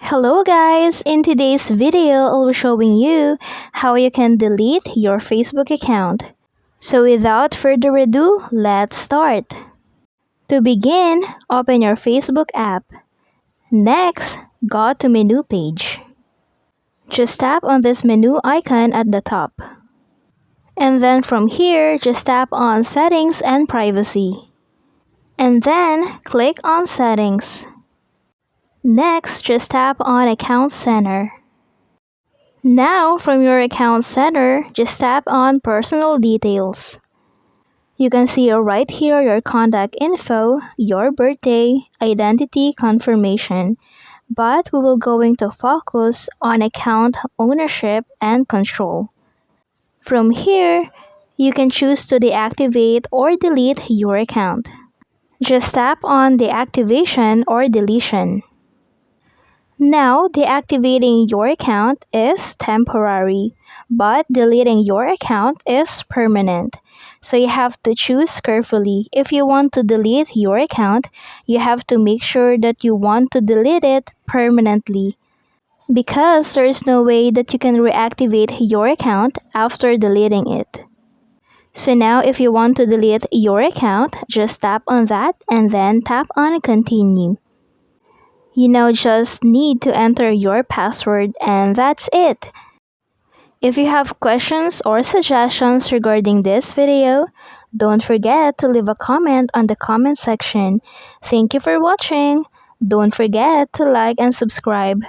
Hello guys! In today's video, I'll be showing you how you can delete your Facebook account. So without further ado, let's start. To begin, open your Facebook app. Next, go to menu page. Just tap on this menu icon at the top. And then from here, just tap on Settings and Privacy. And then, click on Settings. Next, just tap on Account Center. Now, from your account center, just tap on Personal Details. You can see right here your contact info, your birthday, identity confirmation, but we will going to focus on account ownership and control. From here, you can choose to deactivate or delete your account. Just tap on deactivation or deletion. Now, deactivating your account is temporary, but deleting your account is permanent. So you have to choose carefully. If you want to delete your account, you have to make sure that you want to delete it permanently, because there is no way that you can reactivate your account after deleting it. So now if you want to delete your account, just tap on that and then tap on continue. You now just need to enter your password and that's it. If you have questions or suggestions regarding this video, don't forget to leave a comment on the comment section. Thank you for watching. Don't forget to like and subscribe.